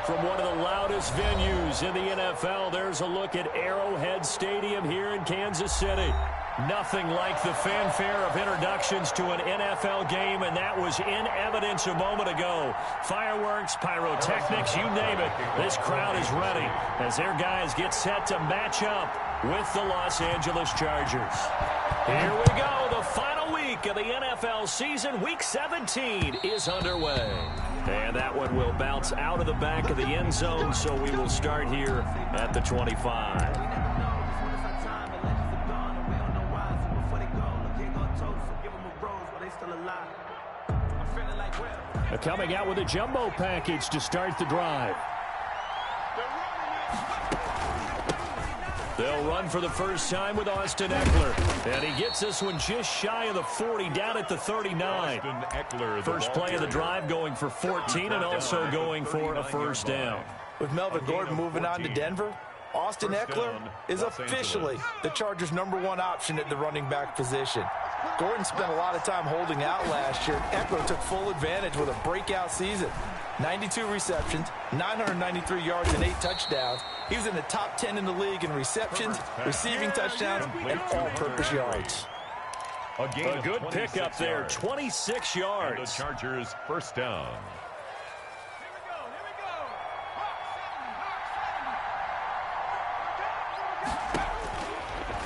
from one of the loudest venues in the NFL. There's a look at Arrowhead Stadium here in Kansas City. Nothing like the fanfare of introductions to an NFL game, and that was in evidence a moment ago. Fireworks, pyrotechnics, you name it. This crowd is ready as their guys get set to match up with the Los Angeles Chargers. Here we go. The final week of the NFL season, Week 17, is underway. And that one will bounce out of the back of the end zone, so we will start here at the 25. Coming out with a jumbo package to start the drive. They'll run for the first time with Austin Eckler. And he gets this one just shy of the 40, down at the 39. First play of the drive, going for 14 and also going for a first down. With Melvin Gordon moving on to Denver, Austin Eckler is officially the Chargers' #1 option at the running back position. Gordon spent a lot of time holding out last year. Eckler took full advantage with a breakout season. 92 receptions, 993 yards, and 8 touchdowns. He was in the top 10 in the league in receptions, receiving touchdowns, and all-purpose yards. A good pickup there, 26 yards. The Chargers' first down.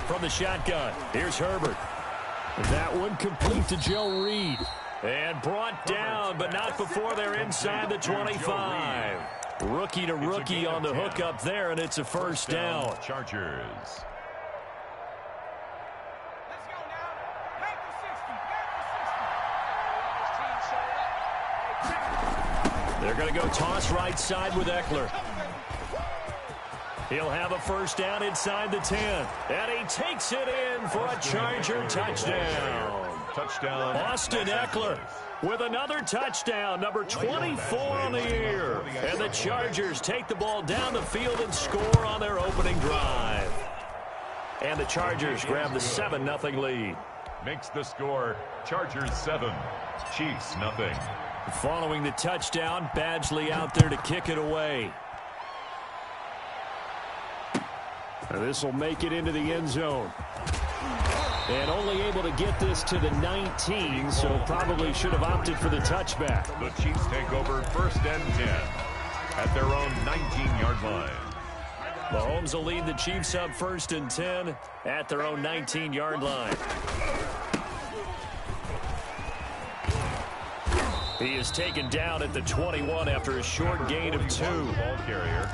From the shotgun, here's Herbert. That one complete to Joe Reed. And brought down, but not before they're inside the 25. Rookie to rookie on the hook up there, and it's a first down. Chargers. They're going to go toss right side with Eckler. He'll have a first down inside the 10. And he takes it in for a Charger touchdown. Touchdown. Austin Eckler with another touchdown, number 24 on the year. And the Chargers take the ball down the field and score on their opening drive. And the Chargers grab the 7-0 lead. Makes the score Chargers 7, Chiefs 0. Following the touchdown, Badgley out there to kick it away. This will make it into the end zone. And only able to get this to the 19, so probably should have opted for the touchback. The Chiefs take over first and 10 at their own 19-yard line. Mahomes will lead the Chiefs up first and 10 at their own 19-yard line. He is taken down at the 21 after a short gain of 2. Ball carrier.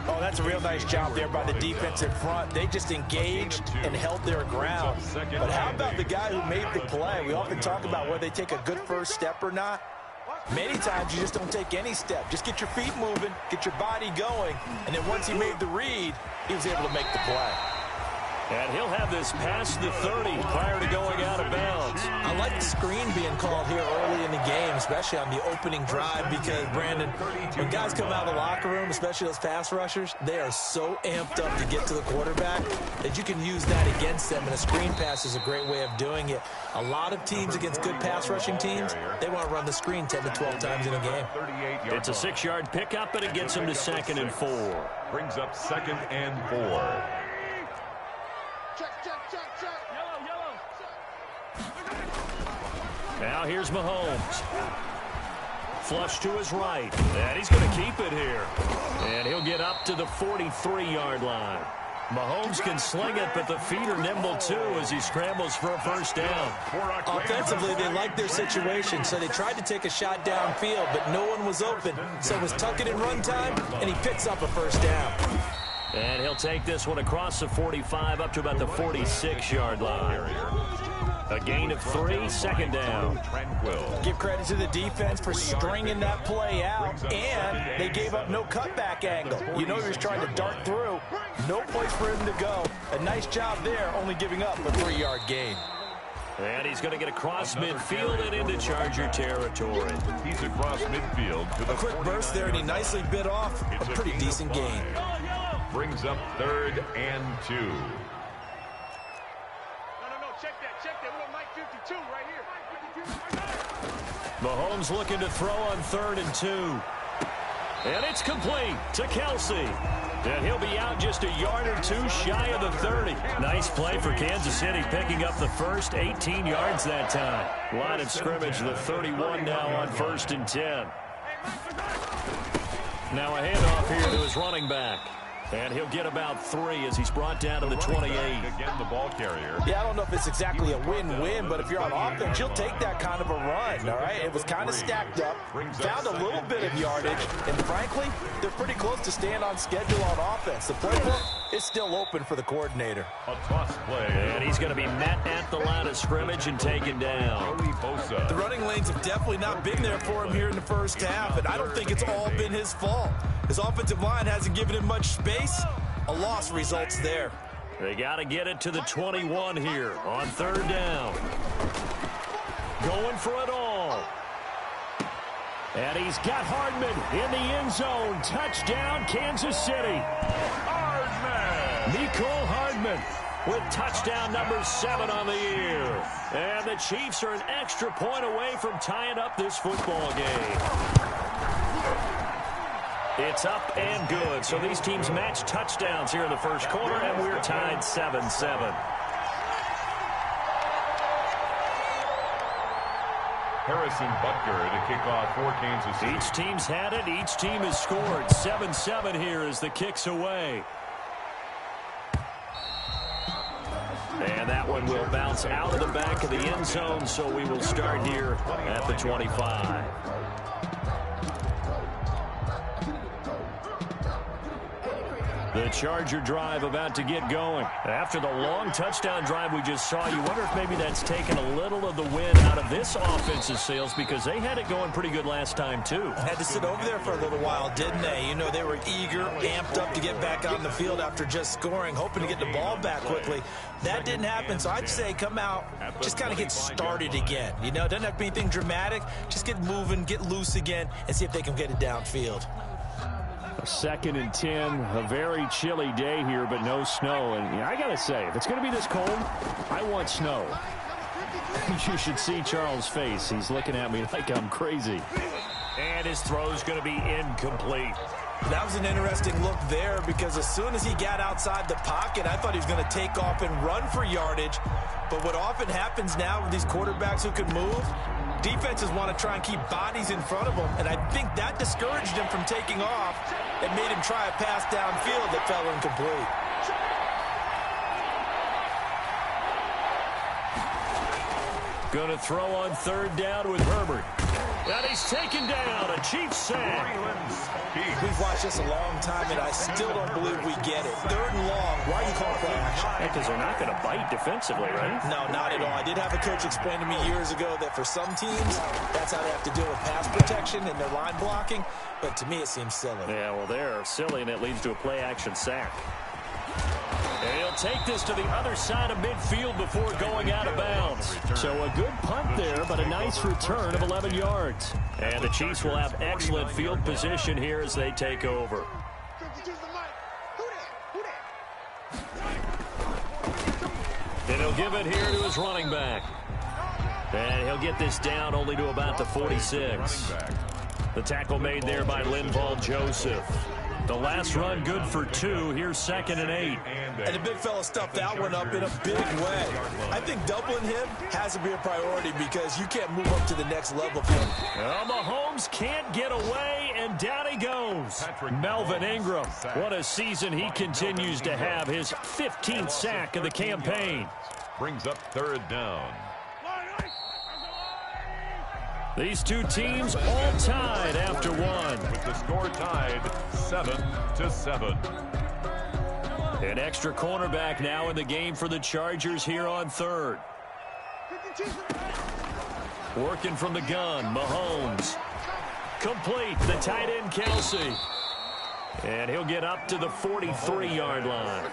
Oh, that's a real nice job there by the defensive front. They just engaged and held their ground. But how about the guy who made the play? We often talk about whether they take a good first step or not. Many times you just don't take any step. Just get your feet moving, get your body going, and then once he made the read, he was able to make the play. And he'll have this past the 30 prior to going out of bounds. I like the screen being called here early in the game, especially on the opening drive, because, Brandon, when guys come out of the locker room, especially those pass rushers, they are so amped up to get to the quarterback that you can use that against them, and a screen pass is a great way of doing it. A lot of teams against good pass rushing teams, they want to run the screen 10 to 12 times in a game. It's a 6-yard pickup, and it gets them to 2nd and 4. Brings up 2nd and 4. Now here's Mahomes. Flush to his right. And he's going to keep it here. And he'll get up to the 43-yard line. Mahomes can sling it, but the feet are nimble too as he scrambles for a first down. Offensively, they like their situation, so they tried to take a shot downfield, but no one was open. So it was tuck it in run time, and he picks up a first down. And he'll take this one across the 45 up to about the 46-yard line. A gain of 3, 2nd down. Tranquil. Give credit to the defense for stringing that play out, and they gave up no cutback angle. You know he was trying to dart through. No place for him to go. A nice job there, only giving up a 3-yard gain. And he's going to get across midfield and into Charger territory. He's across midfield to the A quick burst there, and he nicely bit off a pretty decent gain. Brings up 3rd and 2. Check that. We got Mike 52 right here. Mahomes looking to throw on 3rd and 2. And it's complete to Kelsey. And he'll be out just a yard or two shy of the 30. Nice play for Kansas City, picking up the first 18 yards that time. Line of scrimmage, the 31 now on 1st and 10. Now a handoff here to his running back. And he'll get about 3 as he's brought down to the 28. Again, the ball carrier. Yeah, I don't know if it's exactly a win-win, but if you're on offense, you'll take that kind of a run, all right? It was kind of stacked up, found a little bit of yardage, and frankly, they're pretty close to staying on schedule on offense. The playbook is still open for the coordinator. A toss play. And he's going to be met at the line of scrimmage and taken down. The running lanes have definitely not been there for him here in the first half, and I don't think it's all been his fault. His offensive line hasn't given him much space. A loss results there. They got to get it to the 21 here on 3rd down. Going for it all. And he's got Hardman in the end zone. Touchdown, Kansas City. Hardman. Mecole Hardman with touchdown number 7 on the year. And the Chiefs are an extra point away from tying up this football game. It's up and good. So these teams match touchdowns here in the first quarter, and we're tied 7-7. Harrison Butker to kick off for Kansas City. Each team's had it. Each team has scored. 7-7 here as the kick's away. And that one will bounce out of the back of the end zone, so we will start here at the 25. The Charger drive about to get going. After the long touchdown drive we just saw, you wonder if maybe that's taken a little of the wind out of this offense's sails, because they had it going pretty good last time, too. Had to sit over there for a little while, didn't they? You know, they were eager, amped up to get back on the field after just scoring, hoping to get the ball back quickly. That didn't happen, so I'd say come out, just kind of get started again. You know, it doesn't have to be anything dramatic. Just get moving, get loose again, and see if they can get it downfield. 2nd and 10, a very chilly day here, but no snow. And I got to say, if it's going to be this cold, I want snow. You should see Charles' face. He's looking at me like I'm crazy. And his throw's going to be incomplete. That was an interesting look there, because as soon as he got outside the pocket, I thought he was going to take off and run for yardage. But what often happens now with these quarterbacks who can move, defenses want to try and keep bodies in front of them, and I think that discouraged him from taking off and made him try a pass downfield that fell incomplete. Going to throw on 3rd down with Herbert. And he's taken down. A Chiefs sack. We've watched this a long time, and I still don't believe we get it. 3rd and long. Why are you calling play action? Because they're not going to bite defensively, right? No, not at all. I did have a coach explain to me years ago that for some teams, that's how they have to deal with pass protection and their line blocking. But to me, it seems silly. Yeah, well, they're silly, and it leads to a play-action sack. And he'll take this to the other side of midfield before going out of bounds. So a good punt there, but a nice return of 11 yards. And the Chiefs will have excellent field position here as they take over. And he'll give it here to his running back. And he'll get this down only to about the 46. The tackle made there by Linval Joseph. The last run good for 2. Here's 2nd and 8. And the big fella stuffed that one up in a big way. I think doubling him has to be a priority, because you can't move up to the next level for him. Well, Mahomes can't get away, and down he goes. Melvin Ingram, what a season he continues to have. His 15th sack of the campaign. Brings up 3rd down. These two teams all tied after one. With the score tied 7-7. An extra cornerback now in the game for the Chargers here on 3rd. Working from the gun, Mahomes. Complete, the tight end Kelsey. And he'll get up to the 43-yard line.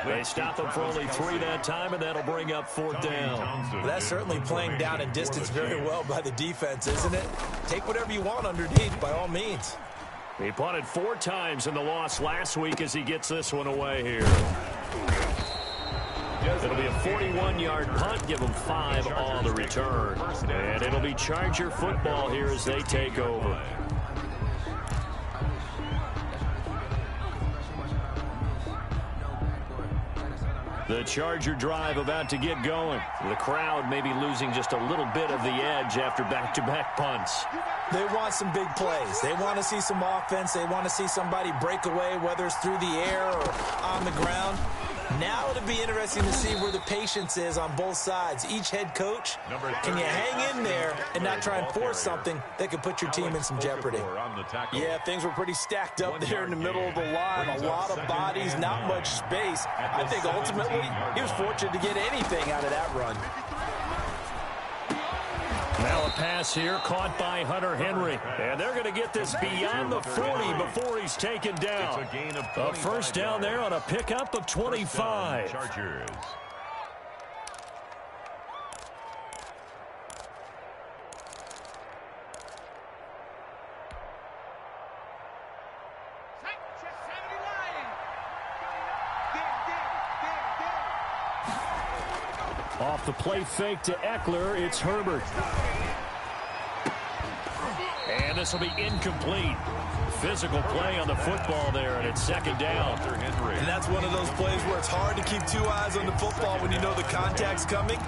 They stop him for only 3 that time, and that'll bring up 4th down. Well, that's certainly playing down and distance very well by the defense, isn't it? Take whatever you want underneath, by all means. He punted 4 times in the loss last week as he gets this one away here. It'll be a 41-yard punt, give him 5 on the return. And it'll be Charger football here as they take over. The Charger drive about to get going. The crowd may be losing just a little bit of the edge after back-to-back punts. They want some big plays. They want to see some offense. They want to see somebody break away, whether it's through the air or on the ground. Now it'll be interesting to see where the patience is on both sides. Each head coach, can you hang in there and not try and force something that could put your team in some jeopardy? Yeah, things were pretty stacked up there in the middle of the line. A lot of bodies, not much space. I think ultimately he was fortunate to get anything out of that run. Now a pass here caught by Hunter Henry. And they're going to get this beyond the 40 before he's taken down. A first down there on a pickup of 25. Chargers. Off the play fake to Eckler, it's Herbert. And this will be incomplete. Physical play on the football there, and it's second down. And that's one of those plays where it's hard to keep two eyes on the football when you know the contact's coming,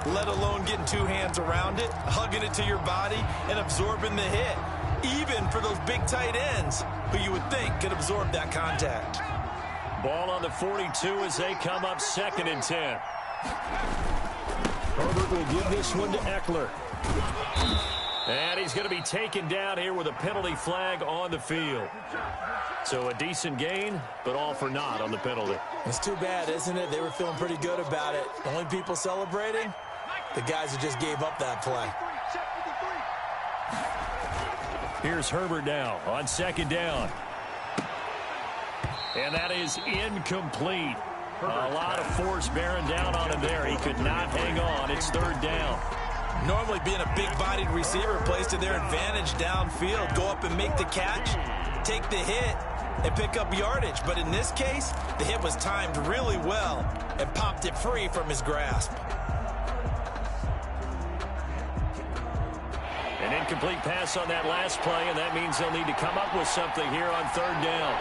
let alone getting two hands around it, hugging it to your body, and absorbing the hit. Even for those big tight ends who you would think could absorb that contact. Ball on the 42 as they come up 2nd and 10. Herbert will give this one to Eckler. And he's going to be taken down here with a penalty flag on the field. So a decent gain, but all for naught on the penalty. It's too bad, isn't it? They were feeling pretty good about it. The only people celebrating, the guys who just gave up that play. Here's Herbert now on 2nd down. And that is incomplete. A lot of force bearing down on him there. He could not hang on. It's 3rd down. Normally being a big-bodied receiver plays to their advantage downfield. Go up and make the catch, take the hit, and pick up yardage. But in this case, the hit was timed really well and popped it free from his grasp. An incomplete pass on that last play, and that means they'll need to come up with something here on 3rd down.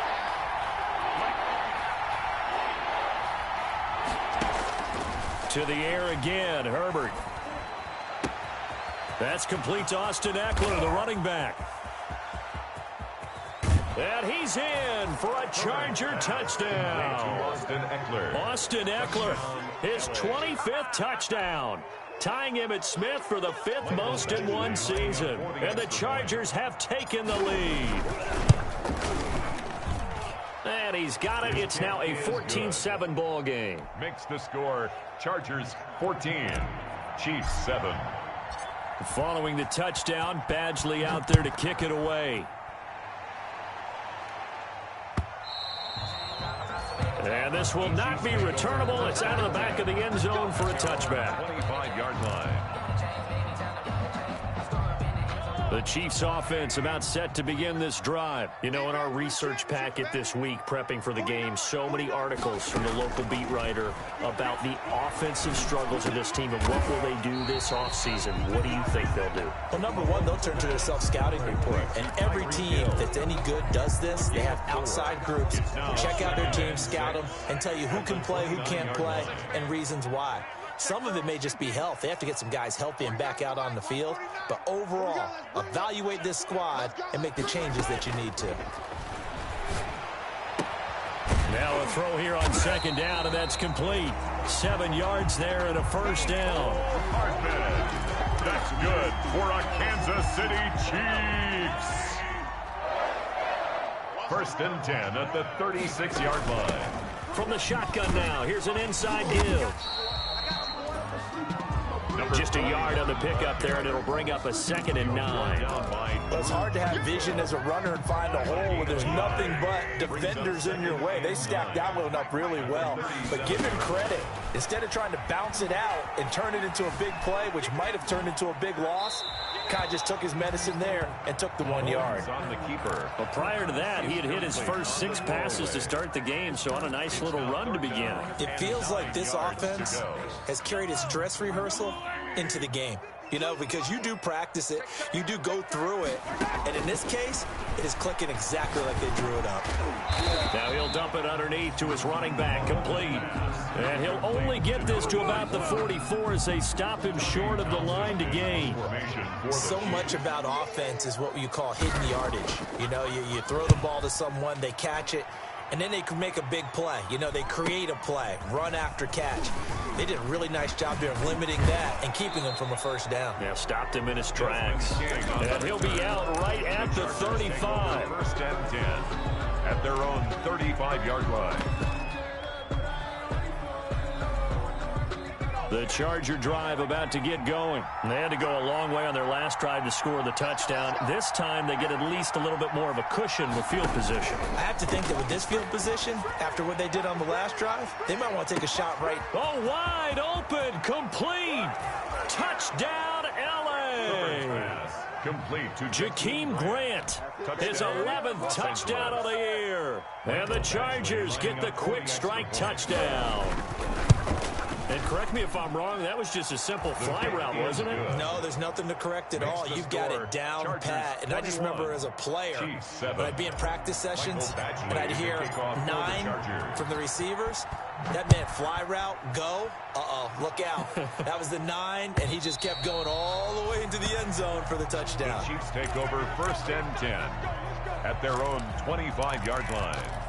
To the air again, Herbert. That's complete to Austin Eckler, the running back. And he's in for a Charger touchdown. Austin Eckler, his 25th touchdown, tying Emmitt Smith for the 5th most in one season. And the Chargers have taken the lead. And he's got it. It's now a 14-7 ball game. Makes the score Chargers 14, Chiefs 7. Following the touchdown, Badgley out there to kick it away. And this will not be returnable. It's out of the back of the end zone for a touchback. 25-yard line. The Chiefs offense about set to begin this drive. You know, in our research packet this week, prepping for the game, so many articles from the local beat writer about the offensive struggles of this team and what will they do this offseason. What do you think they'll do? Well, number one, they'll turn to their self-scouting report. And every team that's any good does this. They have outside groups who check out their team, scout them, and tell you who can play, who can't play, and reasons why. Some of it may just be health. They have to get some guys healthy and back out on the field. But overall, evaluate this squad and make the changes that you need to. Now a throw here on 2nd down, and that's complete. 7 yards there and a first down. That's good for a Kansas City Chiefs. 1st and 10 at the 36-yard line. From the shotgun now, here's an inside give. Just a yard on the pickup there, and it'll bring up a 2nd and 9. Well, it's hard to have vision as a runner and find a hole where there's nothing but defenders in your way. They stacked that one up really well. But give him credit. Instead of trying to bounce it out and turn it into a big play, which might have turned into a big loss, Kai just took his medicine there and took the 1 yard. On the keeper. But prior to that, he had hit his first 6 passes to start the game, so on a nice little run to begin. It feels like this offense has carried its dress rehearsal into the game. You know, because you do practice it, you do go through it, and in this case, it is clicking exactly like they drew it up. Now he'll dump it underneath to his running back, complete. And he'll only get this to about the 44 as they stop him short of the line to gain. So much about offense is what you call hidden yardage. You know, you throw the ball to someone, they catch it, and then they can make a big play. You know, they create a play, run after catch. They did a really nice job there of limiting that and keeping him from a first down. Yeah, stopped him in his tracks. And he'll be out right at the 35. First and 10 at their own 35-yard line. The Charger drive about to get going. They had to go a long way on their last drive to score the touchdown. This time they get at least a little bit more of a cushion with field position. I have to think that with this field position, after what they did on the last drive, they might want to take a shot right. Oh, wide open, complete. Touchdown, L.A. Complete to Jakeem Grant, his 11th touchdown of the year. And the Chargers get the quick strike touchdown. And correct me if I'm wrong, that was just a simple fly route, wasn't it? No, there's nothing to correct at all. You've got it down pat. And I just remember as a player, when I'd be in practice sessions and I'd hear 9 from the receivers, that meant fly route, go, look out. That was the 9, and he just kept going all the way into the end zone for the touchdown. The Chiefs take over first and 10 at their own 25-yard line.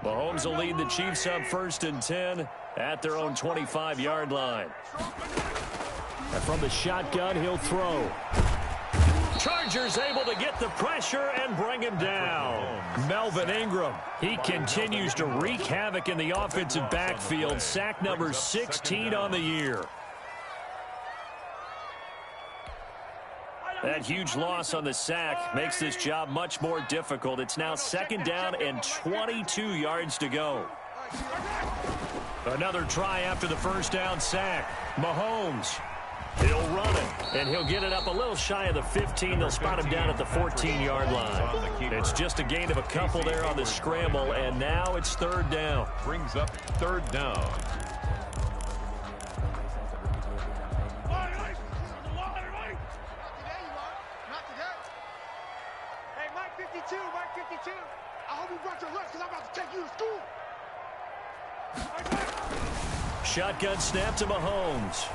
Mahomes will lead the Chiefs up first and 10 at their own 25-yard line. And from the shotgun, he'll throw. Chargers able to get the pressure and bring him down. Melvin Ingram, he continues to wreak havoc in the offensive backfield. Sack number 16 on the year. That huge loss on the sack makes this job much more difficult. It's now second down and 22 yards to go. Another try after the first down sack. Mahomes, he'll run it, and he'll get it up a little shy of the 15. They'll spot him down at the 14-yard line. It's just a gain of a couple there on the scramble, and now it's third down. Brings up third down. Mike 52, I hope you brought your lunch because I'm about to take you to school. Shotgun snap to Mahomes.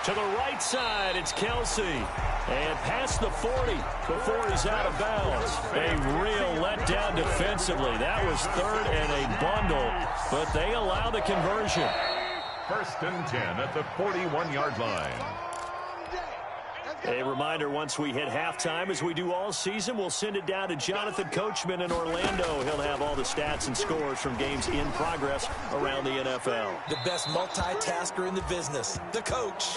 To the right side, it's Kelsey. And past the 40 before he's out of bounds. A real letdown defensively. That was third and a bundle, but they allow the conversion. First and 10 at the 41-yard line. A reminder, once we hit halftime, as we do all season, we'll send it down to Jonathan Coachman in Orlando. He'll have all the stats and scores from games in progress around the NFL. The best multitasker in the business, the coach.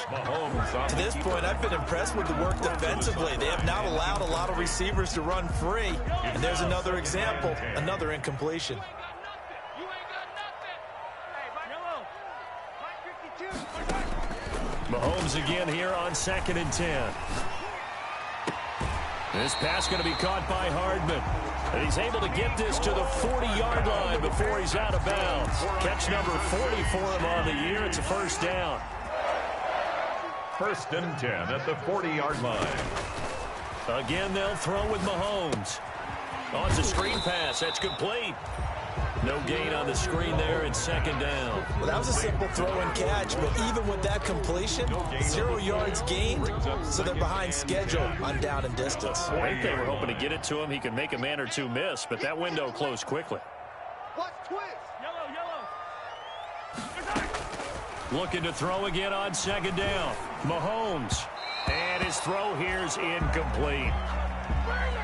To this point, I've been impressed with the work defensively. They have not allowed a lot of receivers to run free. And there's another example, another incompletion. Mahomes again here on second and 10. This pass going to be caught by Hardman. And he's able to get this to the 40-yard line before he's out of bounds. Catch number 40 for him on the year. It's a first down. First and 10 at the 40-yard line. Again, they'll throw with Mahomes. Oh, it's a screen pass. That's complete. No gain on the screen there, and second down. Well, that was a simple throw and catch, but even with that completion, 0 yards gained, so they're behind schedule on down and distance. I think they were hoping to get it to him. He could make a man or two miss, but that window closed quickly. Looking to throw again on second down. Mahomes. And his throw here is incomplete.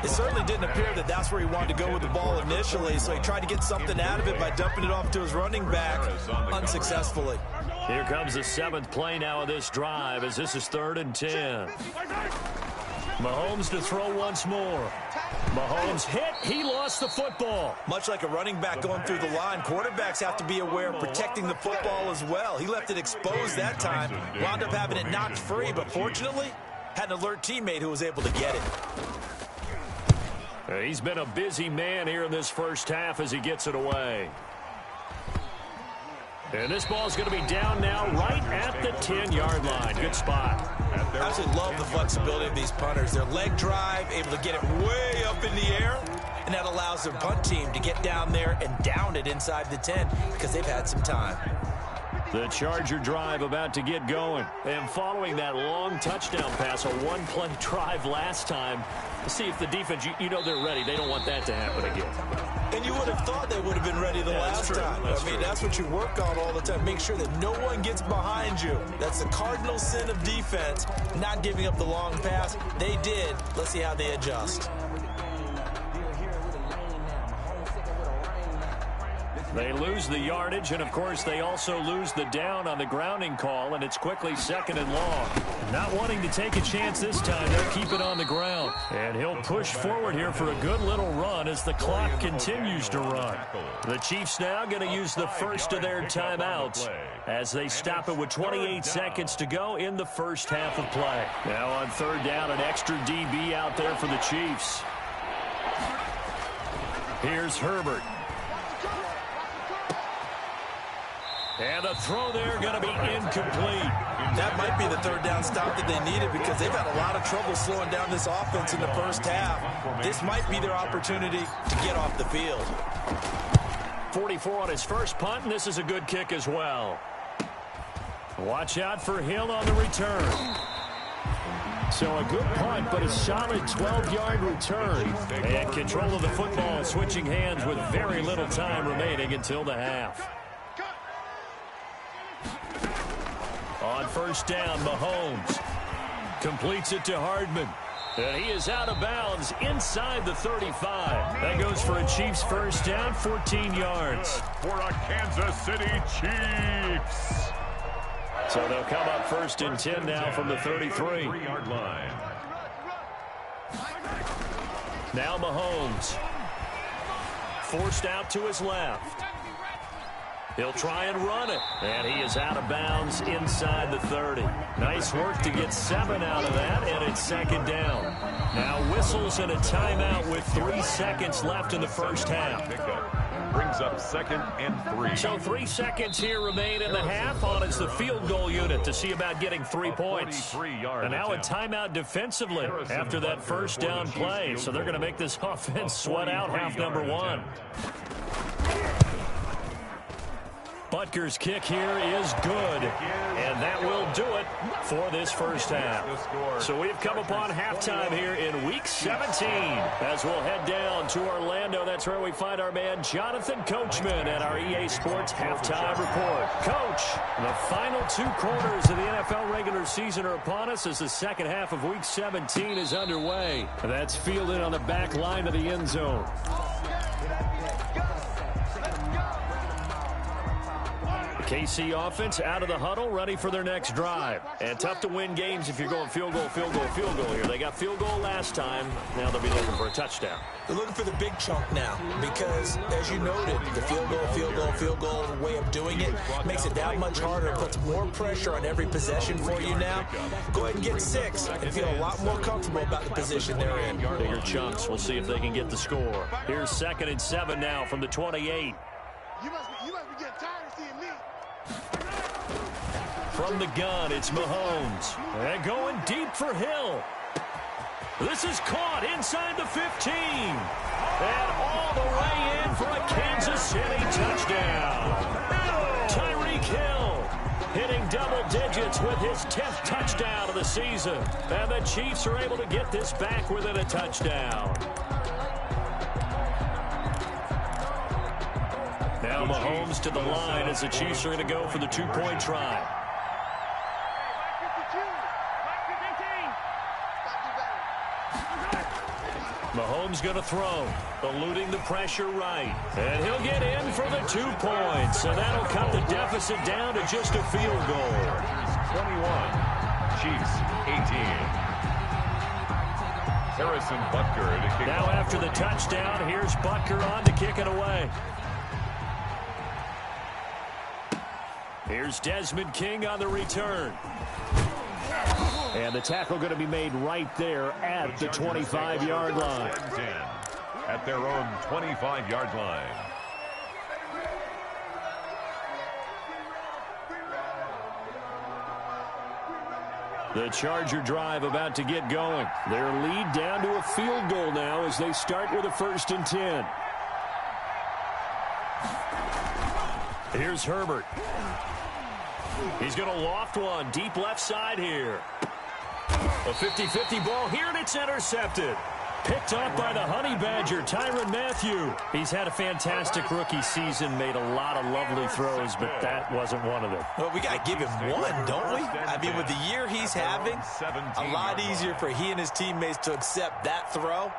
It certainly didn't appear that that's where he wanted to go with the ball initially, so he tried to get something out of it by dumping it off to his running back unsuccessfully. Here comes the 7th play now of this drive as this is third and 10. Mahomes to throw once more. Mahomes hit. He lost the football. Much like a running back going through the line, quarterbacks have to be aware of protecting the football as well. He left it exposed that time, wound up having it knocked free, but fortunately had an alert teammate who was able to get it. He's been a busy man here in this first half as he gets it away. And this ball's going to be down now right at the 10-yard line. Good spot. I absolutely love the flexibility of these punters. Their leg drive, able to get it way up in the air, and that allows their punt team to get down there and down it inside the 10 because they've had some time. The Charger drive about to get going. And following that long touchdown pass, a one-play drive last time, to see if the defense, you know they're ready. They don't want that to happen again. And you would have thought they would have been ready the last time. That's what you work on all the time. Make sure that no one gets behind you. That's the cardinal sin of defense, not giving up the long pass. They did. Let's see how they adjust. They lose the yardage, and, of course, they also lose the down on the grounding call, and it's quickly 2nd and long. Not wanting to take a chance this time, they'll keep it on the ground. And he'll push forward here for a good little run as the clock continues to run. The Chiefs now going to use the first of their timeouts as they stop it with 28 seconds to go in the first half of play. Now on 3rd down, an extra DB out there for the Chiefs. Here's Herbert. And the throw there going to be incomplete. That might be the 3rd down stop that they needed because they've had a lot of trouble slowing down this offense in the first half. This might be their opportunity to get off the field. 44 on his first punt, and this is a good kick as well. Watch out for Hill on the return. So a good punt, but a solid 12-yard return. And control of the football, switching hands with very little time remaining until the half. On 1st down, Mahomes completes it to Hardman. And he is out of bounds inside the 35. That goes for a Chiefs 1st down, 14 yards. For a Kansas City Chiefs. So they'll come up 1st and 10 now from the 33-yard line. Now Mahomes. Forced out to his left. He'll try and run it. And he is out of bounds inside the 30. Nice work to get 7 out of that, and it's 2nd down. Now whistles and a timeout with 3 seconds left in the first half. Brings up 2nd and 3. So 3 seconds here remain in the half on as the field goal unit to see about getting 3 points. And now a timeout defensively after that 1st down play. So they're going to make this offense sweat out half number 1. Butker's kick here is good, and that will do it for this first half. So we've come upon halftime here in Week 17 as we'll head down to Orlando. That's where we find our man Jonathan Coachman at our EA Sports Halftime Report. Coach, the final 2 quarters of the NFL regular season are upon us as the second half of Week 17 is underway. That's fielded on the back line of the end zone. KC offense out of the huddle, ready for their next drive. And tough to win games if you're going field goal, field goal, field goal here. They got field goal last time. Now they'll be looking for a touchdown. They're looking for the big chunk now because, as you noted, the field goal, field goal, field goal way of doing it makes it that much harder. It puts more pressure on every possession for you now. Go ahead and get 6 and feel a lot more comfortable about the position they're in. Bigger chunks. We'll see if they can get the score. Here's 2nd and 7 now from the 28. You must be getting tired of seeing me. From the gun, it's Mahomes. And going deep for Hill. This is caught inside the 15. And all the way in for a Kansas City touchdown. Tyreek Hill hitting double digits with his 10th touchdown of the season. And the Chiefs are able to get this back within a touchdown. Now Mahomes to the line as the Chiefs are going to go for the 2-point try. Mahomes going to throw, eluding the pressure right. And he'll get in for the 2 points. And that'll cut the deficit down to just a field goal. 21, Chiefs 18. Harrison Butker to kick. Now after the touchdown, here's Butker on to kick it away. Here's Desmond King on the return. And the tackle going to be made right there at the 25-yard line. At their own 25-yard line. The Charger drive about to get going. Their lead down to a field goal now as they start with a 1st and 10. Here's Herbert. He's going to loft one deep left side here. A 50-50 ball here, and it's intercepted. Picked up by the Honey Badger, Tyrann Mathieu. He's had a fantastic rookie season, made a lot of lovely throws, but that wasn't one of them. Well, we got to give him one, don't we? I mean, with the year he's having, a lot easier for he and his teammates to accept that throw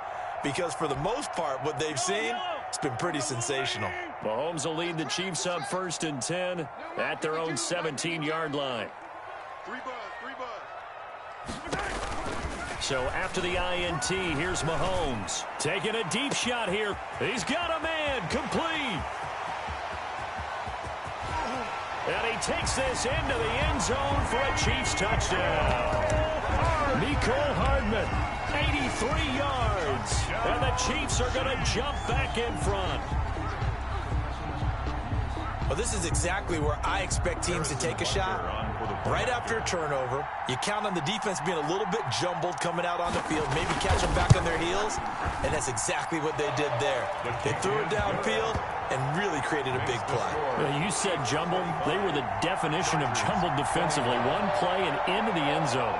because for the most part, what they've seen, it's been pretty sensational. Mahomes will lead the Chiefs up 1st and 10 at their own 17-yard line. So after the INT, here's Mahomes. Taking a deep shot here. He's got a man. Complete. And he takes this into the end zone for a Chiefs touchdown. Mecole Hardman, 83 yards. And the Chiefs are going to jump back in front. Well, this is exactly where I expect teams to take a shot. Right after a turnover, you count on the defense being a little bit jumbled coming out on the field, maybe catch them back on their heels, and that's exactly what they did there. They threw it downfield and really created a big play. You said jumbled. They were the definition of jumbled defensively. One play and into the end zone.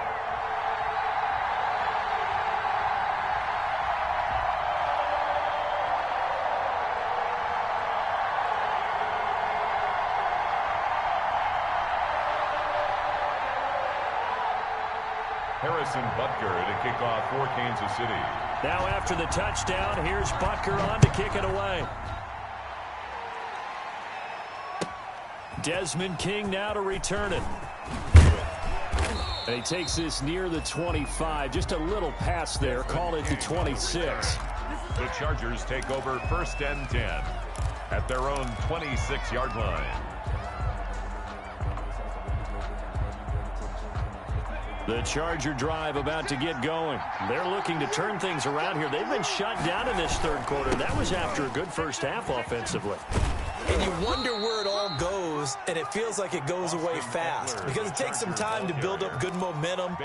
Harrison Butker to kick off for Kansas City. Now after the touchdown, here's Butker on to kick it away. Desmond King now to return it. And he takes this near the 25. Just a little pass there. Call it the 26. The Chargers take over 1st and 10 at their own 26-yard line. The Charger drive about to get going. They're looking to turn things around here. They've been shut down in this 3rd quarter. That was after a good first half offensively. And you wonder where it all goes, and it feels like it goes away fast because it takes some time to build up good momentum,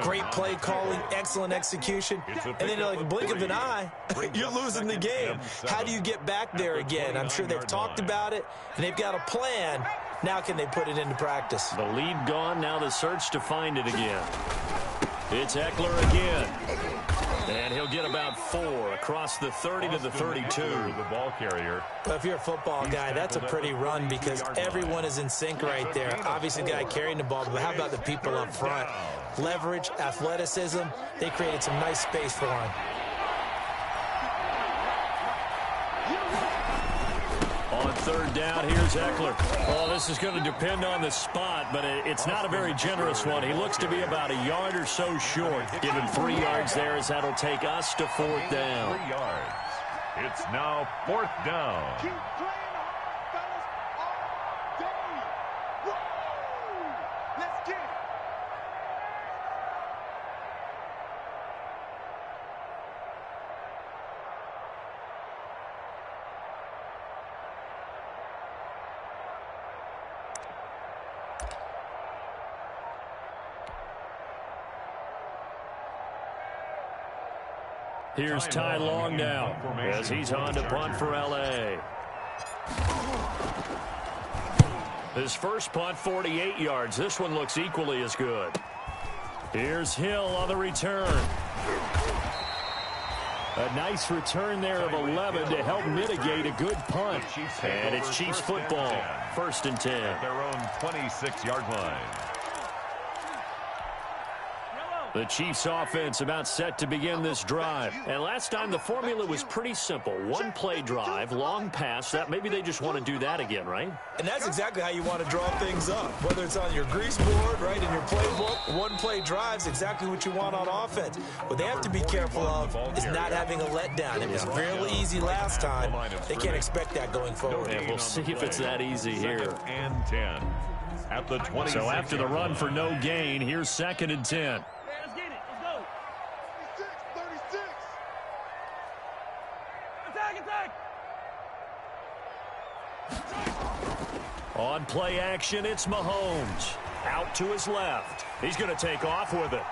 great play calling, excellent execution, and then like a blink of an eye, you're losing the game. How do you get back there again? I'm sure they've talked about it, and they've got a plan. Now can they put it into practice? The lead gone, now the search to find it again. It's Eckler again. And he'll get about 4 across the 30 to the 32. The ball carrier. But if you're a football guy, that's a pretty run because everyone is in sync right there. Obviously, the guy carrying the ball, but how about the people up front? Leverage, athleticism, they created some nice space for him. On 3rd down, here's Eckler. Oh, this is going to depend on the spot, but it's not a very generous one. He looks to be about a yard or so short. Give him 3 yards there as that'll take us to 4th down. 3 yards. It's now 4th down. Keep playing hard, fellas, all day. Woo! Let's get it. Here's Ty Long now as he's on to punt for L.A. His first punt, 48 yards. This one looks equally as good. Here's Hill on the return. A nice return there of 11 to help mitigate a good punt. And it's Chiefs football, 1st and 10. At their own 26-yard line. The Chiefs offense about set to begin this drive. And last time the formula was pretty simple. One play drive, long pass. That maybe they just want to do that again, right? And that's exactly how you want to draw things up. Whether it's on your grease board, right, in your playbook, one play drive's exactly what you want on offense. What they have to be careful of is not having a letdown. It was fairly easy last time. They can't expect that going forward. And we'll see if it's that easy here. And 10 at the 20. So after the run for no gain, here's 2nd and 10. On play action, it's Mahomes. Out to his left. He's going to take off with it.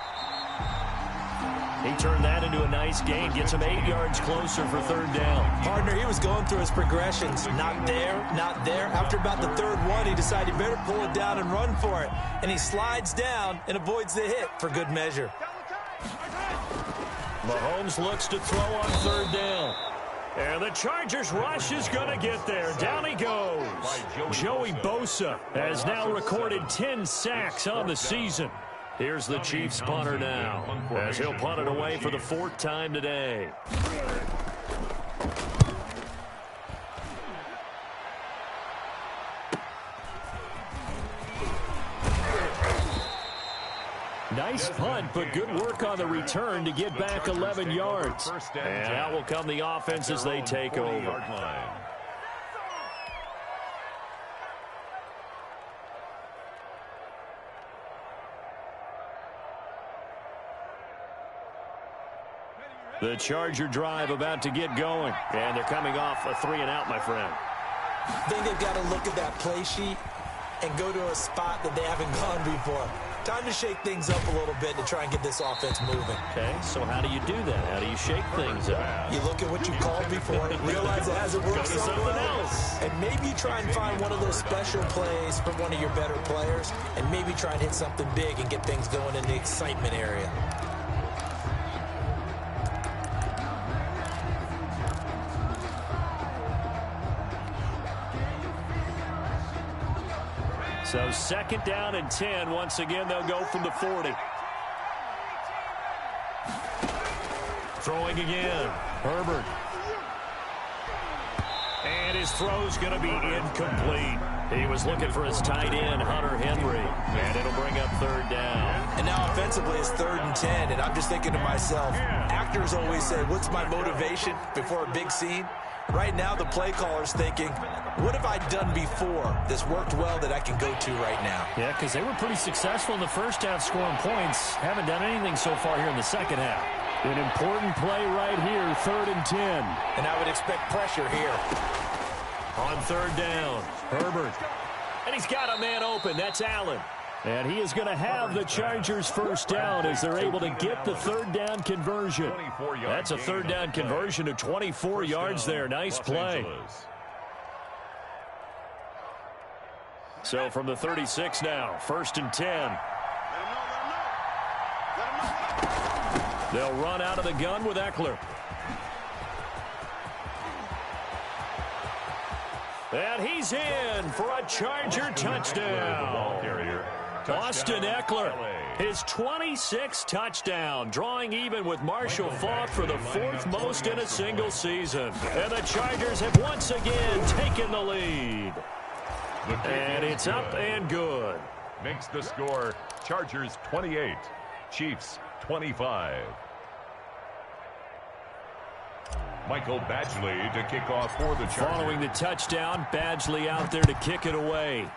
He turned that into a nice gain. Gets him 8 yards closer for third down. Partner, he was going through his progressions. Not there, not there. After about the third one, he decided he better pull it down and run for it. And he slides down and avoids the hit for good measure. Mahomes looks to throw on third down. And the Chargers rush is going to get there. Down he goes. Joey Bosa has now recorded 10 sacks on the season. Here's the Chiefs punter now, as he'll punt it away for the 4th time today. Nice punt, but good work on the return to get back 11 yards. And out will come the offense as they take over. The Charger drive about to get going. And they're coming off a 3-and-out, my friend. I think they've got to look at that play sheet and go to a spot that they haven't gone before. Time to shake things up a little bit to try and get this offense moving. Okay, so how do you do that? How do you shake things up? You look at what you called before, realize it hasn't worked somewhere else, and maybe try and find one of those special plays from one of your better players, and maybe try and hit something big and get things going in the excitement area. So 2nd down and 10. Once again, they'll go from the 40. Throwing again. Herbert. And his throw's going to be incomplete. He was looking for his tight end, Hunter Henry. And it'll bring up 3rd down. And now offensively it's 3rd and 10. And I'm just thinking to myself, actors always say, what's my motivation before a big scene? Right now, the play caller's thinking, what have I done before that's worked well that I can go to right now? Yeah, because they were pretty successful in the first half scoring points. Haven't done anything so far here in the second half. An important play right here, 3rd and 10. And I would expect pressure here. On 3rd down, Herbert. And he's got a man open. That's Allen. And he is going to have the Chargers 1st down as they're able to get the 3rd down conversion. That's a 3rd down conversion to 24 yards there. Nice play. So from the 36 now, 1st and 10. They'll run out of the gun with Eckler. And he's in for a Charger touchdown. Austin Eckler, his 26th touchdown, drawing even with Marshall Faulk for the 4th most in a single season. And the Chargers have once again taken the lead. And it's up and good. Makes the score Chargers 28, Chiefs 25. Michael Badgley to kick off for the Chargers. Following the touchdown, Badgley out there to kick it away.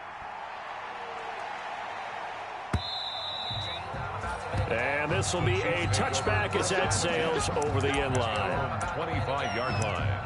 And this will be a touchback as that sails over the end line. 25-yard line.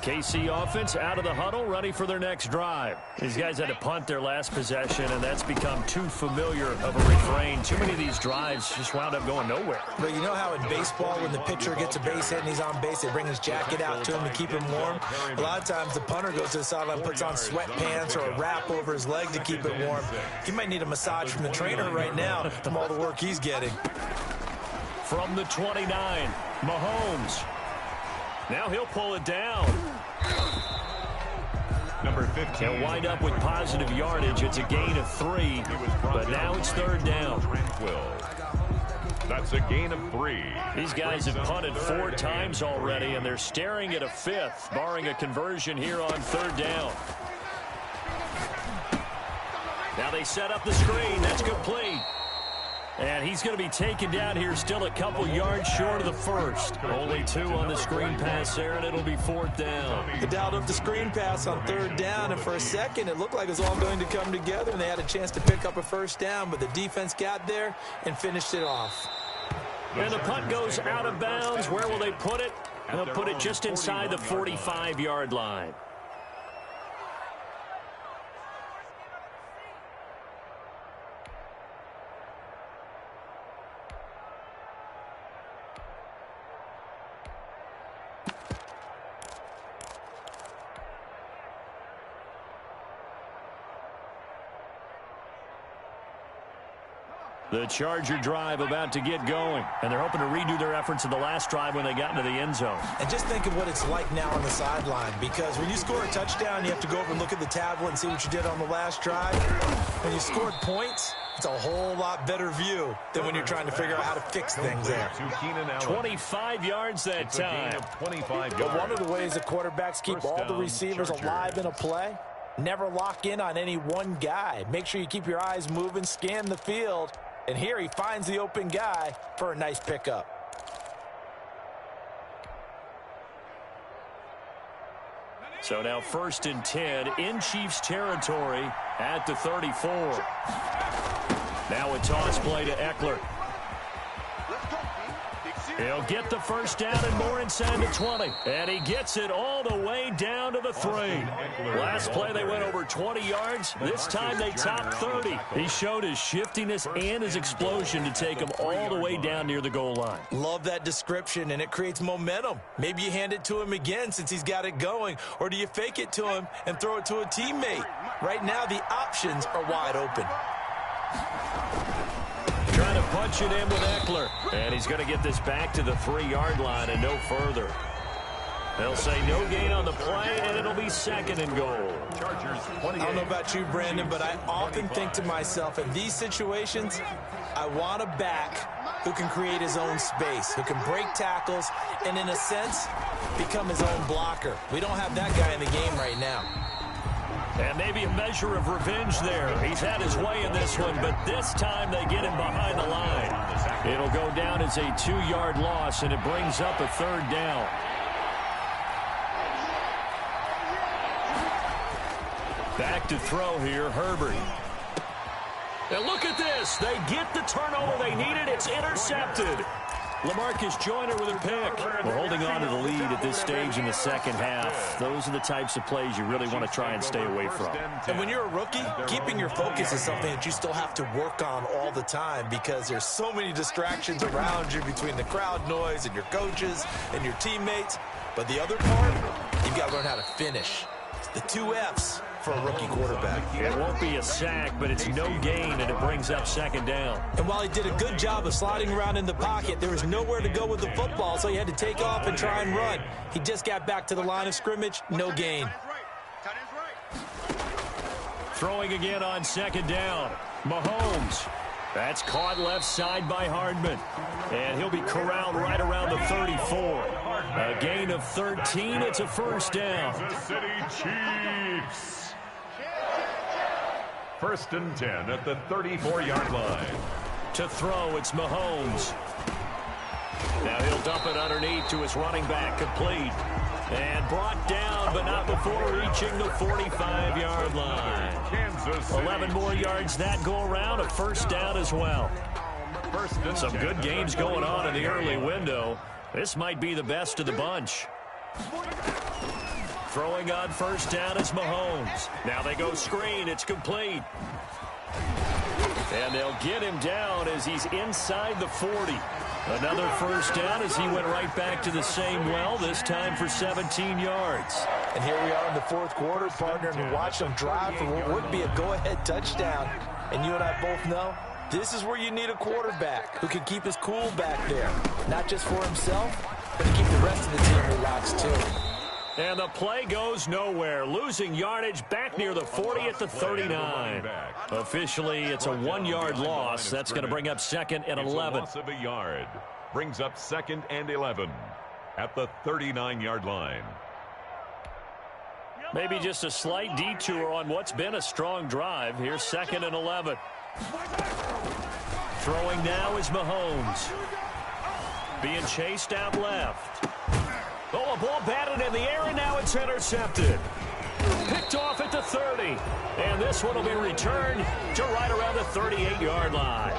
KC offense out of the huddle, ready for their next drive. These guys had to punt their last possession, and that's become too familiar of a refrain. Too many of these drives just wound up going nowhere. But you know how in baseball, when the pitcher gets a base hit and he's on base, they bring his jacket out to him to keep him warm? A lot of times the punter goes to the sideline, puts on sweatpants or a wrap over his leg to keep it warm. He might need a massage from the trainer right now from all the work he's getting. From the 29, Mahomes. Now he'll pull it down. Number 15. He'll wind up with positive yardage. It's a gain of 3, but now it's 3rd down. That's a gain of 3. These guys have punted 4 times already, and they're staring at a 5th, barring a conversion here on 3rd down. Now they set up the screen. That's complete. And he's going to be taken down here, still a couple yards short of the first. Only 2 on the screen pass there, and it'll be 4th down. They dialed up the screen pass on 3rd down, and for a second, it looked like it was all going to come together, and they had a chance to pick up a 1st down, but the defense got there and finished it off. And the punt goes out of bounds. Where will they put it? They'll put it just inside the 45-yard line. The Charger drive about to get going, and they're hoping to redo their efforts in the last drive when they got into the end zone. And just think of what it's like now on the sideline, because when you score a touchdown, you have to go over and look at the tablet and see what you did on the last drive. When you scored points, it's a whole lot better view than when you're trying to figure out how to fix things there. 25 yards that time. 25 yards. But one of the ways the quarterbacks keep all the receivers alive in a play, never lock in on any one guy. Make sure you keep your eyes moving, scan the field. And here he finds the open guy for a nice pickup. So now 1st and 10 in Chiefs territory at the 34. Now a toss play to Eckler. He'll get the 1st down and more inside the 20. And he gets it all the way down to the 3. Last play they went over 20 yards. This time they topped 30. He showed his shiftiness and his explosion to take him all the way down near the goal line. Love that description, and it creates momentum. Maybe you hand it to him again since he's got it going, or do you fake it to him and throw it to a teammate? Right now the options are wide open. Trying to punch it in with Eckler. And he's going to get this back to the 3-yard line and no further. They'll say no gain on the play, and it'll be 2nd and goal. I don't know about you, Brandon, but I often think to myself, in these situations, I want a back who can create his own space, who can break tackles, and in a sense, become his own blocker. We don't have that guy in the game right now. And maybe a measure of revenge there. He's had his way in this one, but this time they get him behind the line. It'll go down as a 2-yard loss, and it brings up a 3rd down. Back to throw here, Herbert. Now look at this. They get the turnover they needed. It's intercepted. LaMarcus Joyner with a pick. We're holding on to the lead at this stage in the 2nd half. Those are the types of plays you really want to try and stay away from. And when you're a rookie, keeping your focus is something that you still have to work on all the time, because there's so many distractions around you between the crowd noise and your coaches and your teammates. But the other part, you've got to learn how to finish. The 2 F's for a rookie quarterback. It won't be a sack, but it's no gain, and it brings up 2nd down. And while he did a good job of sliding around in the pocket, there was nowhere to go with the football, so he had to take off and try and run. He just got back to the line of scrimmage, no gain. Throwing again on 2nd down. Mahomes. That's caught left side by Hardman. And he'll be corralled right around the 34. A gain of 13. It's a 1st down. Kansas City Chiefs. 1st and 10 at the 34-yard line. To throw, it's Mahomes. Now he'll dump it underneath to his running back, complete. And brought down, but not before reaching the 45-yard line. 11 more yards that go around, a 1st down as well. Some good games going on in the early window. This might be the best of the bunch. Throwing on 1st down is Mahomes. Now they go screen. It's complete. And they'll get him down as he's inside the 40. Another 1st down as he went right back to the same well, this time for 17 yards. And here we are in the 4th quarter, partner, and watch them drive for what would be a go-ahead touchdown. And you and I both know this is where you need a quarterback who can keep his cool back there. Not just for himself, but to keep the rest of the team relaxed too. And the play goes nowhere. Losing yardage back near the 40 at the 39. Officially, it's a 1-yard loss. That's going to bring up 2nd and 11. It's a loss of a yard. Brings up 2nd and 11 at the 39-yard line. Maybe just a slight detour on what's been a strong drive. Here's 2nd and 11. Throwing now is Mahomes. Being chased out left. Oh, a ball batted in the air, and now it's intercepted. Picked off at the 30. And this one will be returned to right around the 38-yard line.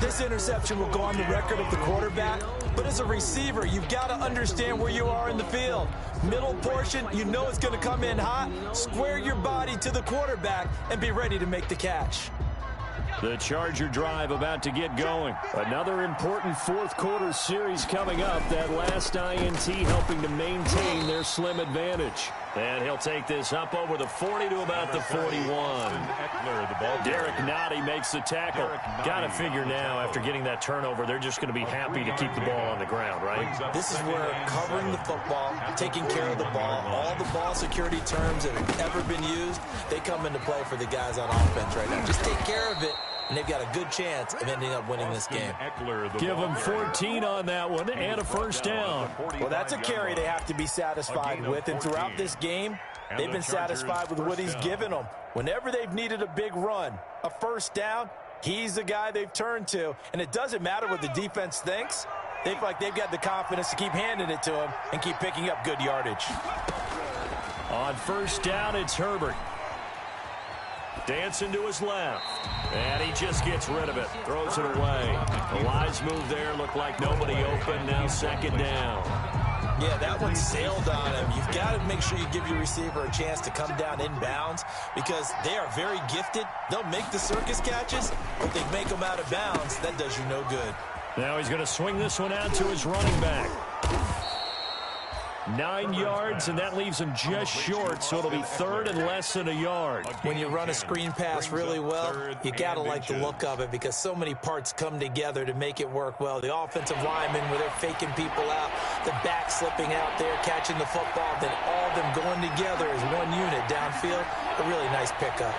This interception will go on the record of the quarterback, but as a receiver, you've got to understand where you are in the field. Middle portion, you know it's going to come in hot. Square your body to the quarterback and be ready to make the catch. The Charger drive about to get going. Another important fourth-quarter series coming up. That last INT helping to maintain their slim advantage. And he'll take this up over the 40 to about the 41. Derek Nottie makes the tackle. Got to figure now, after getting that turnover, they're just going to be happy to keep the ball on the ground, right? This is where covering the football, taking care of the ball, all the ball security terms that have ever been used, they come into play for the guys on offense right now. Just take care of it, and they've got a good chance of ending up winning this game. Give them 14 on that one and a first down. Well, that's a carry they have to be satisfied with, and throughout this game, they've been satisfied with what he's given them. Whenever they've needed a big run, a first down, he's the guy they've turned to, and it doesn't matter what the defense thinks. They feel like they've got the confidence to keep handing it to him and keep picking up good yardage. On first down, it's Herbert. Dancing to his left. And he just gets rid of it. Throws it away. The wise move there. Looked like nobody open. Now second down. Yeah, that one sailed on him. You've got to make sure you give your receiver a chance to come down inbounds because they are very gifted. They'll make the circus catches, but they make them out of bounds. That does you no good. Now he's going to swing this one out to his running back. 9 yards, and that leaves him just short, so it'll be third and less than a yard. When you run a screen pass really well, you got to like the look of it because so many parts come together to make it work well. The offensive linemen, where they're faking people out, the back slipping out there, catching the football, then all of them going together as one unit downfield. A really nice pickup.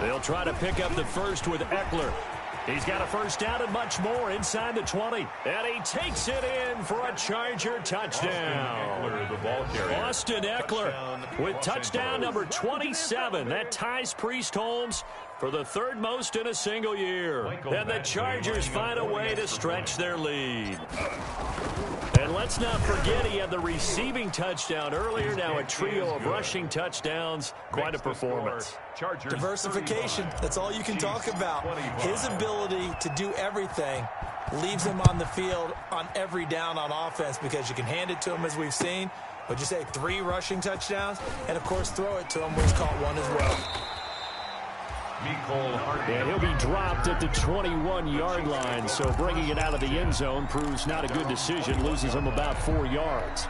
They'll try to pick up the first with Eckler. He's got a first down and much more inside the 20. And he takes it in for a Charger touchdown. Austin Eckler with touchdown number 27. That ties Priest Holmes for the third most in a single year. And the Chargers find a way to stretch their lead. And let's not forget he had the receiving touchdown earlier. Now a trio of rushing touchdowns. Quite a performance. Diversification, that's all you can talk about. His ability to do everything leaves him on the field on every down on offense because you can hand it to him as we've seen. Would you say 3 rushing touchdowns? And, of course, throw it to him where he's caught one as well. And he'll be dropped at the 21-yard line, so bringing it out of the end zone proves not a good decision, loses him about 4 yards.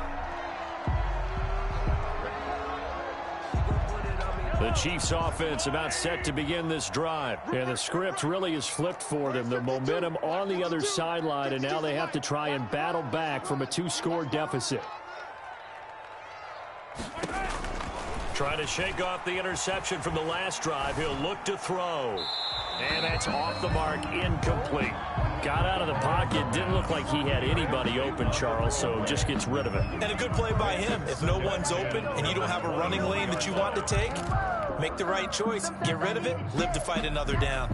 The Chiefs offense about set to begin this drive. And the script really is flipped for them. The momentum on the other sideline, and now they have to try and battle back from a 2-score deficit. Trying to shake off the interception from the last drive. He'll look to throw. And that's off the mark, incomplete. Got out of the pocket. Didn't look like he had anybody open, Charles, so just gets rid of it. And a good play by him. If no one's open and you don't have a running lane that you want to take, make the right choice. Get rid of it. Live to fight another down.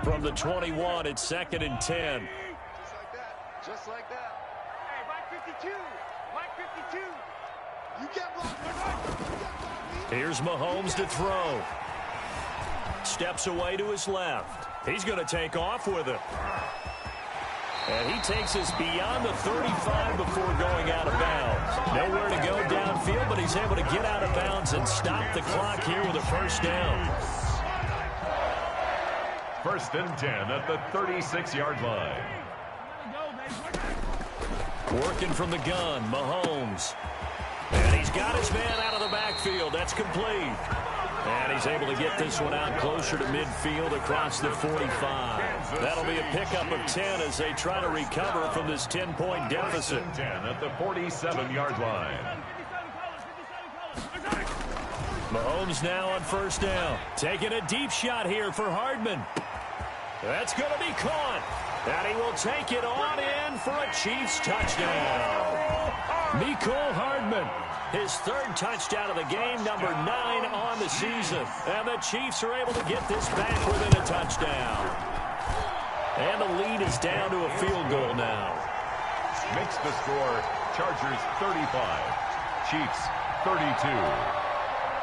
From the 21, it's 2nd and 10. Just like that. Just like that. Hey, Mike 52. Mike 52. You get blocked. Here's Mahomes to throw. Steps away to his left. He's going to take off with it. And he takes us beyond the 35 before going out of bounds. Nowhere to go downfield, but he's able to get out of bounds and stop the clock here with a first down. 1st and 10 at the 36-yard line. Working from the gun, Mahomes. And he's got his man out of the backfield. That's complete. And he's able to get this one out closer to midfield across the 45. That'll be a pickup of 10 as they try to recover from this 10-point deficit. 10 at the 47-yard line. Mahomes now on first down. Taking a deep shot here for Hardman. That's going to be caught. And he will take it on in for a Chiefs touchdown. Mecole Hardman, his third touchdown of the game, number 9 on the season. And the Chiefs are able to get this back within a touchdown. And the lead is down to a field goal now. Makes the score Chargers 35, Chiefs 32.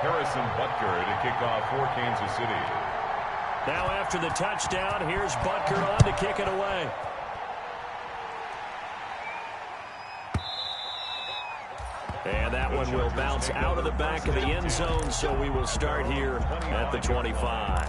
Harrison Butker to kick off for Kansas City. Now after the touchdown, here's Butker on to kick it away. And that one will bounce out of the back of the end zone, so we will start here at the 25.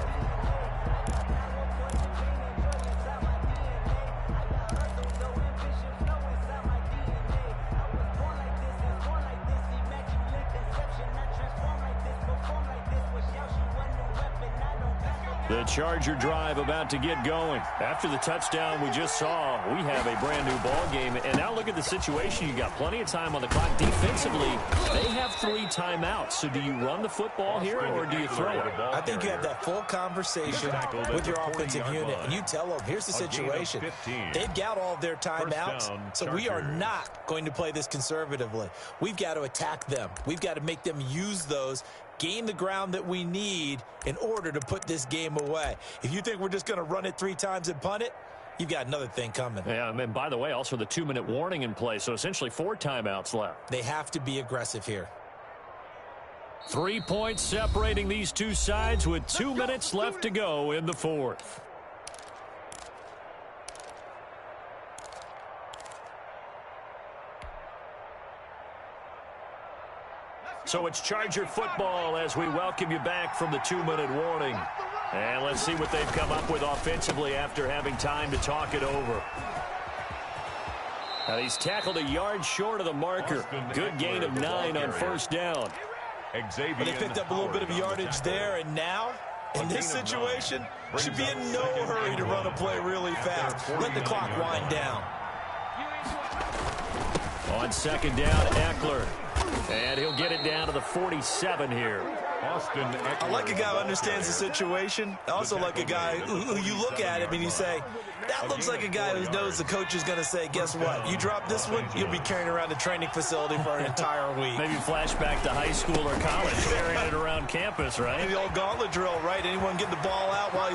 The Charger drive about to get going. After the touchdown we just saw, we have a brand new ball game. And now look at the situation. You got plenty of time on the clock. Defensively, they have 3 timeouts. So do you run the football here or do you throw it? I think you have that full conversation with your offensive unit. And you tell them, here's the situation. They've got all of their timeouts. So we are not going to play this conservatively. We've got to attack them. We've got to make them use those, gain the ground that we need in order to put this game away. If you think we're just going to run it 3 times and punt it, you've got another thing coming. Yeah, and by the way, also the 2-minute warning in play, so essentially 4 timeouts left. They have to be aggressive here. 3 points separating these two sides with 2 minutes left to go in the fourth. So it's Charger football as we welcome you back from the 2-minute warning. And let's see what they've come up with offensively after having time to talk it over. Now he's tackled a yard short of the marker. Good gain of 9 on first down. But they picked up a little bit of yardage there, and now, in this situation, should be in no hurry to run a play really fast. Let the clock wind down. On second down, Eckler. And he'll get it down to the 47 here. I like a guy who understands the situation. I also like a guy who you look at him and you say, that looks like a guy who knows the coach is going to say, guess what? You drop this one, you'll be carrying around a training facility for an entire week. Maybe flashback to high school or college, carrying it around campus, right? The old gauntlet drill, right? Anyone get the ball out while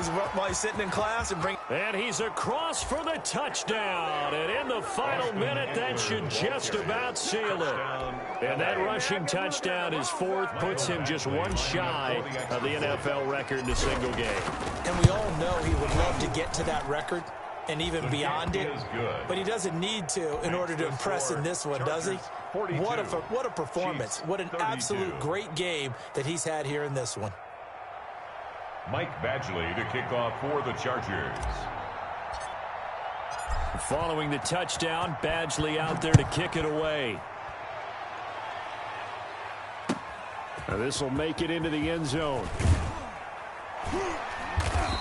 he's sitting in class and bring. And he's across for the touchdown. And in the final minute, that should just about seal it. And that rushing touchdown, his 4th, puts him just 1 shy of the NFL record in a single game. And we all know he would love to get to that record and even beyond it, but he doesn't need to in order to impress in this one, does he? What a performance. What an absolute great game that he's had here in this one. Mike Badgley to kick off for the Chargers. Following the touchdown, Badgley out there to kick it away. Now this will make it into the end zone.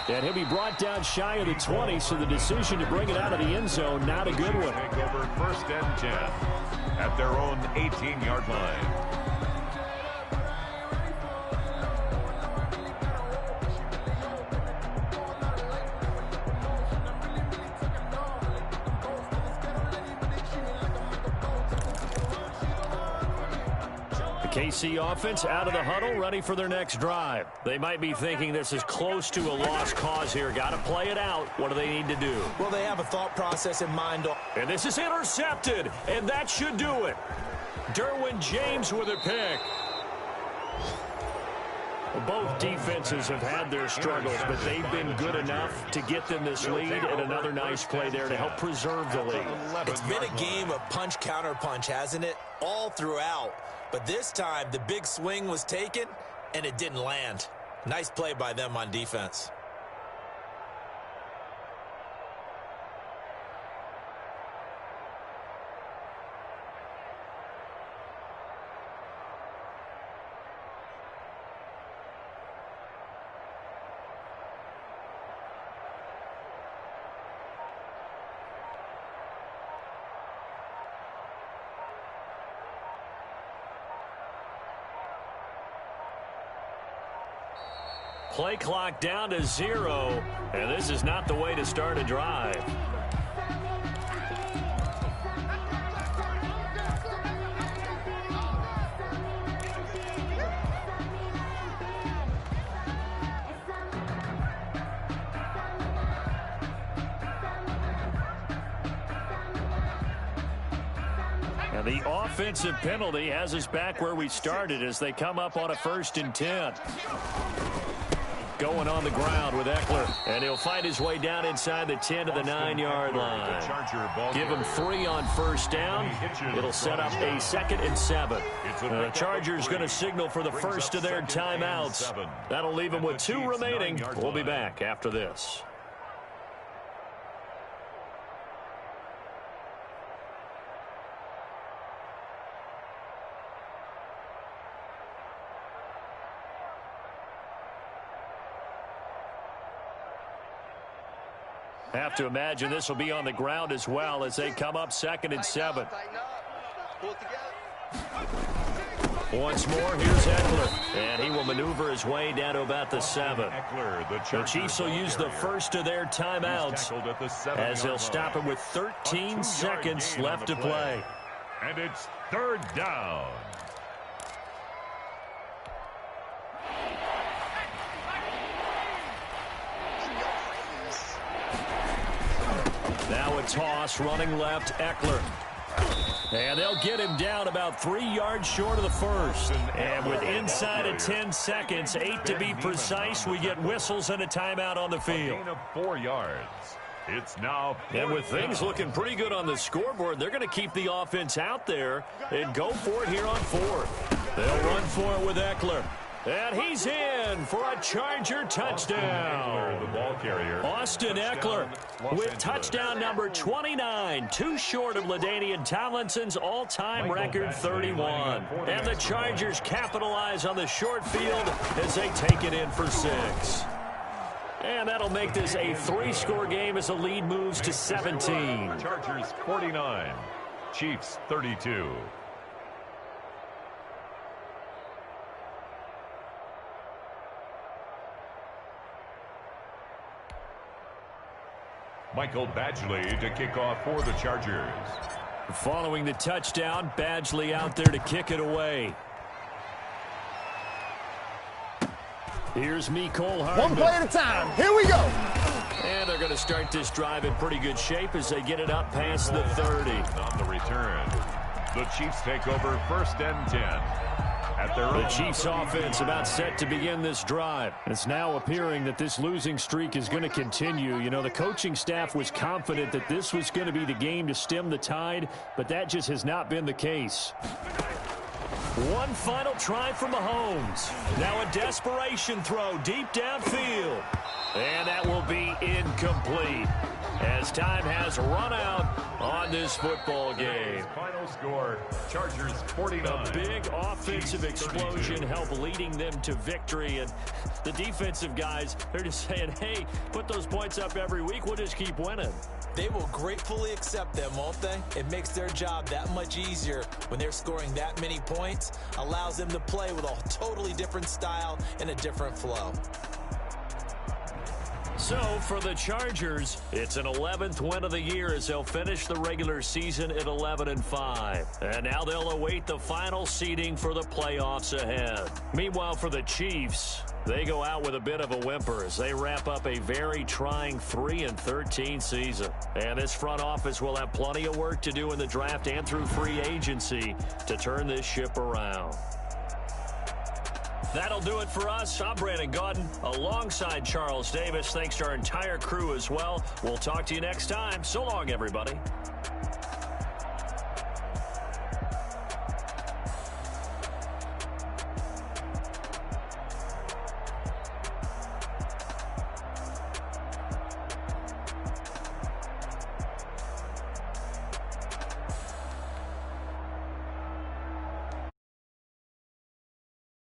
And he'll be brought down shy of the 20, so the decision to bring it out of the end zone, not a good one. Take over 1st and 10 at their own 18-yard line. KC offense out of the huddle, ready for their next drive. They might be thinking this is close to a lost cause here. Got to play it out. What do they need to do? Well, they have a thought process in mind. And this is intercepted, and that should do it. Derwin James with a pick. Both defenses have had their struggles, but they've been good enough to get them this lead, and another nice play there to help preserve the lead. It's been a game of punch-counter-punch, hasn't it? All throughout. But this time, the big swing was taken, and it didn't land. Nice play by them on defense. Play clock down to 0, and this is not the way to start a drive. And the offensive penalty has us back where we started as they come up on a 1st and 10. Going on the ground with Eckler, and he'll find his way down inside the 10 to the 9-yard line. Give him 3 on 1st down. It'll set up a 2nd and 7. The Chargers going to signal for the first of their timeouts. That'll leave them with 2 remaining. We'll be back after this. Have to imagine this will be on the ground as well as they come up 2nd and 7. Once more, here's Eckler, and he will maneuver his way down to about the 7. The Chiefs will use the first of their timeouts as they'll stop him with 13 seconds left to play. And it's 3rd down. Now a toss, running left, Eckler. And they'll get him down about 3 yards short of the first. And with inside of 10 seconds, 8 to be precise, we get whistles and a timeout on the field. A gain of 4 yards. It's now. And with things looking pretty good on the scoreboard, they're going to keep the offense out there and go for it here on 4th. They'll run for it with Eckler. And he's in for a Charger touchdown. The ball carrier. Austin Eckler with touchdown number 29, 2 short of LaDainian Tomlinson's all-time record 31. And the Chargers capitalize on the short field as they take it in for 6. And that'll make this a 3-score game as the lead moves to 17. Chargers 49, Chiefs 32. Michael Badgley to kick off for the Chargers. Following the touchdown, Badgley out there to kick it away. Here's Mecole Hardman. 1 play at a time. Here we go. And they're going to start this drive in pretty good shape as they get it up past the 30. On the return, the Chiefs take over 1st and 10. The Chiefs offense about set to begin this drive. It's now appearing that this losing streak is going to continue. You know, the coaching staff was confident that this was going to be the game to stem the tide, but that just has not been the case. One final try from Mahomes. Now a desperation throw deep downfield. And that will be incomplete as time has run out on this football game. Final score, Chargers 49. A big offensive explosion helped leading them to victory. And the defensive guys, they're just saying, hey, put those points up every week. We'll just keep winning. They will gratefully accept them, won't they? It makes their job that much easier when they're scoring that many points. Allows them to play with a totally different style and a different flow. So, for the Chargers, it's an 11th win of the year as they'll finish the regular season at 11-5. And now they'll await the final seeding for the playoffs ahead. Meanwhile, for the Chiefs, they go out with a bit of a whimper as they wrap up a very trying 3-13 season. And this front office will have plenty of work to do in the draft and through free agency to turn this ship around. That'll do it for us. I'm Brandon Gaudin alongside Charles Davis. Thanks to our entire crew as well. We'll talk to you next time. So long, everybody.